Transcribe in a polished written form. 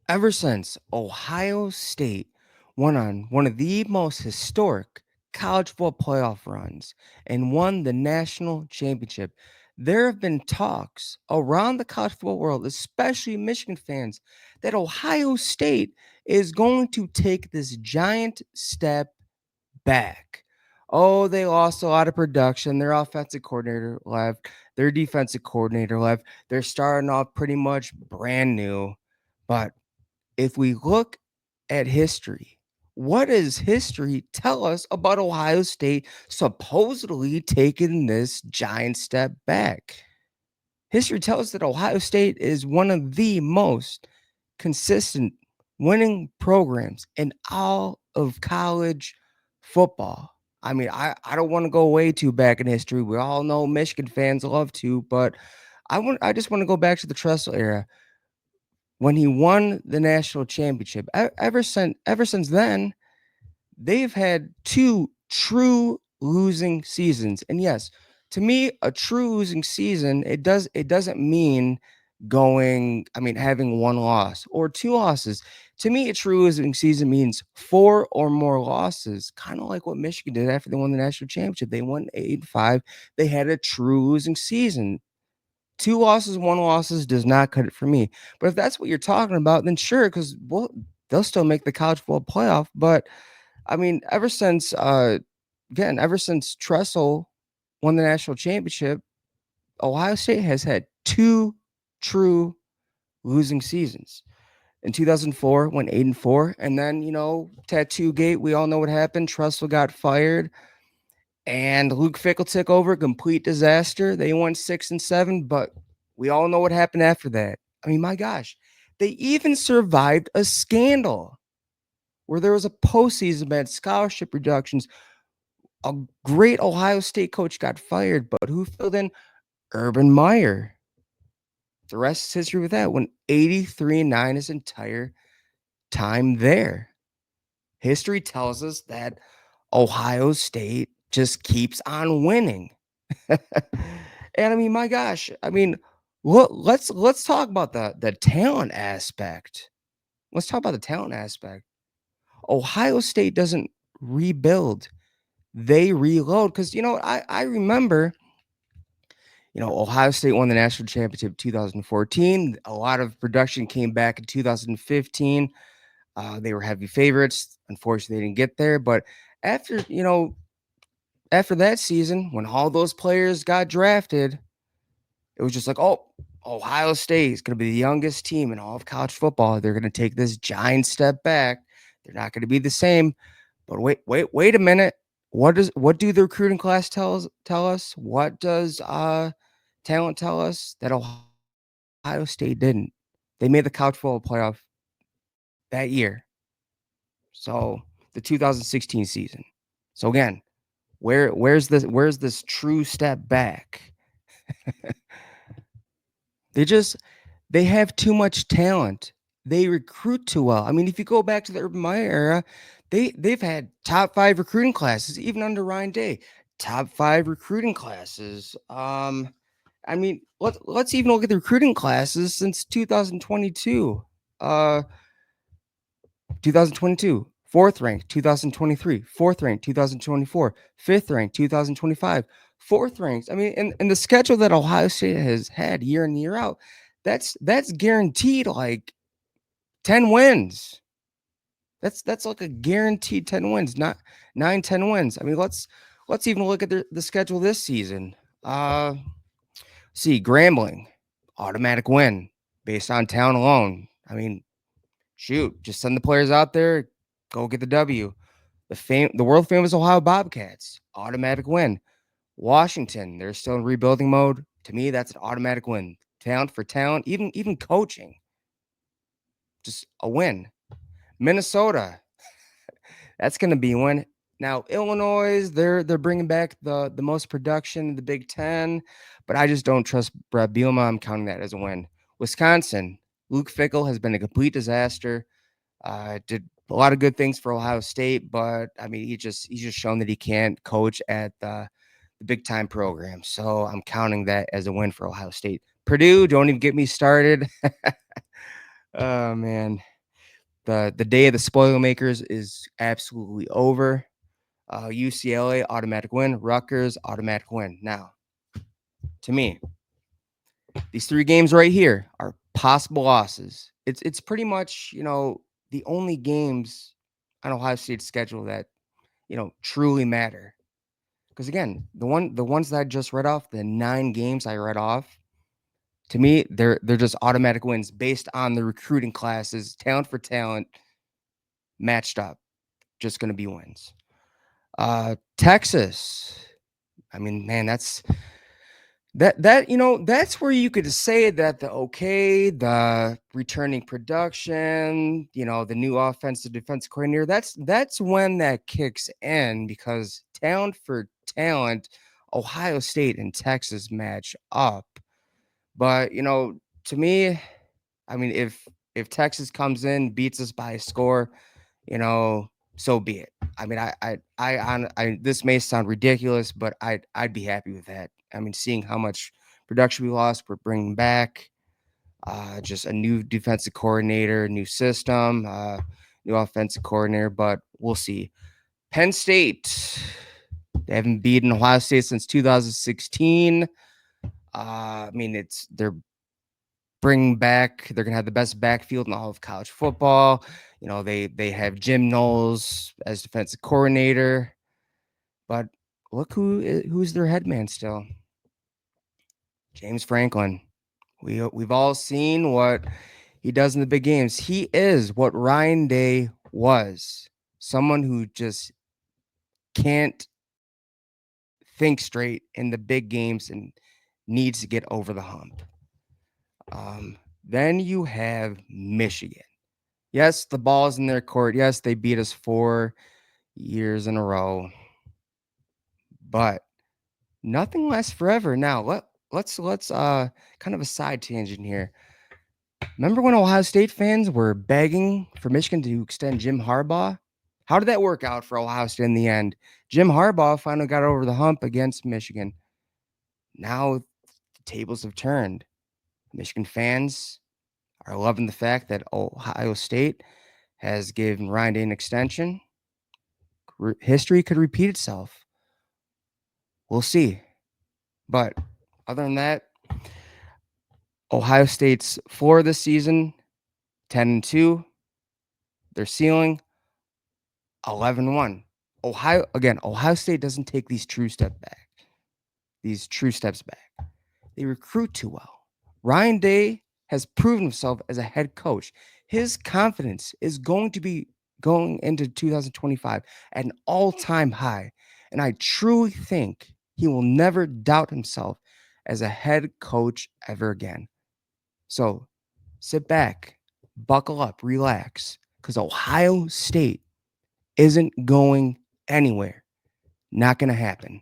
Ever since Ohio State went on one of the most historic college football playoff runs and won the national championship, there have been talks around the college football world, especially Michigan fans, that Ohio State is going to take this giant step back. Oh, they lost a lot of production. Their offensive coordinator left, their defensive coordinator left. They're starting off pretty much brand new. But if we look at history, what does history tell us about Ohio State supposedly taking this giant step back? History tells us that Ohio State is one of the most consistent winning programs in all of college football. I mean, I don't want to go way too back in history. We all know Michigan fans love to, but I just want to go back to the Tressel era when he won the national championship. Ever since then, they've had two true losing seasons. And yes, to me, a true losing season, it doesn't mean having one loss or two losses. To me, a true losing season means four or more losses, kind of like what Michigan did after they won the national championship. They won 8-5. They had a true losing season. Two losses, one losses does not cut it for me. But if that's what you're talking about, then sure, because they'll still make the college football playoff. But I mean, ever since Tressel won the national championship, Ohio State has had two true losing seasons. In 2004, went 8-4, and then Tattoo Gate. We all know what happened. Tressel got fired, and Luke Fickle took over. Complete disaster. They went 6-7, but we all know what happened after that. I mean, my gosh, they even survived a scandal where there was a postseason ban, scholarship reductions. A great Ohio State coach got fired, but who filled in? Urban Meyer. The rest is history with that. Went 83-9 his entire time there. History tells us that Ohio State just keeps on winning. And I mean, my gosh, I mean, let's talk about the talent aspect. Let's talk about the talent aspect. Ohio State doesn't rebuild; they reload. Because I remember, Ohio State won the national championship 2014. A lot of production came back in 2015. They were heavy favorites. Unfortunately, they didn't get there. But after after that season, when all those players got drafted, it was just like, oh, Ohio State is going to be the youngest team in all of college football. They're going to take this giant step back. They're not going to be the same. But wait a minute. What do the recruiting class tell us? What does talent tell us that Ohio State didn't? They made the college football playoff that year. So the 2016 season. So again, where's this true step back? They just they have too much talent. They recruit too well. I mean, if you go back to the Urban Meyer era, they've had top 5 recruiting classes, even under Ryan Day. Top 5 recruiting classes. I mean, let's even look at the recruiting classes since 2022. Uh, 2022, fourth ranked, 2023, fourth ranked, 2024, fifth ranked, 2025, fourth ranked. I mean, and the schedule that Ohio State has had year in, year out, that's guaranteed like 10 wins. That's like a guaranteed 10 wins, not 9, 10 wins. I mean, let's even look at the schedule this season. See, Grambling, automatic win based on talent alone. I mean, shoot, just send the players out there, go get the W. The world famous Ohio Bobcats, automatic win. Washington, they're still in rebuilding mode. To me, that's an automatic win. Talent for talent, even coaching, just a win. Minnesota, that's going to be a win. Now Illinois, they're bringing back the most production in the Big Ten, but I just don't trust Brett Bielema. I'm counting that as a win. Wisconsin, Luke Fickle has been a complete disaster. Did a lot of good things for Ohio State, but I mean, he's just shown that he can't coach at the big time program. So I'm counting that as a win for Ohio State. Purdue, don't even get me started. Oh man. The day of the Spoilermakers is absolutely over. UCLA automatic win. Rutgers automatic win. Now, to me, these three games right here are possible losses. It's pretty much the only games on Ohio State's schedule that truly matter. Because again, the ones that I just read off, the 9 games I read off, to me, they're just automatic wins based on the recruiting classes, talent for talent, matched up. Just going to be wins. Texas. I mean, man, that's where you could say that the returning production, the new offensive defensive coordinator, that's when that kicks in, because talent for talent, Ohio State and Texas match up. But to me, I mean, if Texas comes in, beats us by a score, so be it. I mean, this may sound ridiculous, but I'd be happy with that. I mean, seeing how much production we lost, we're bringing back just a new defensive coordinator, new system, new offensive coordinator, but we'll see. Penn State, they haven't beaten Ohio State since 2016. I mean, they're bringing back. They're gonna have the best backfield in all of college football. They have Jim Knowles as defensive coordinator, but look who's their head man still. James Franklin. We've all seen what he does in the big games. He is what Ryan Day was. Someone who just can't think straight in the big games and needs to get over the hump. Then you have Michigan. Yes, the ball's in their court. Yes, they beat us 4 years in a row. But nothing lasts forever. Now, let's kind of a side tangent here. Remember when Ohio State fans were begging for Michigan to extend Jim Harbaugh? How did that work out for Ohio State in the end? Jim Harbaugh finally got over the hump against Michigan. Now the tables have turned. Michigan fans are loving the fact that Ohio State has given Ryan Day an extension. History could repeat itself. We'll see. But other than that, Ohio State's floor this season, 10-2. Their ceiling, 11-1. Ohio State doesn't take these true steps back. They recruit too well. Ryan Day has proven himself as a head coach. His confidence is going to be going into 2025 at an all-time high. And I truly think he will never doubt himself as a head coach ever again. So sit back, buckle up, relax, because Ohio State isn't going anywhere. Not going to happen.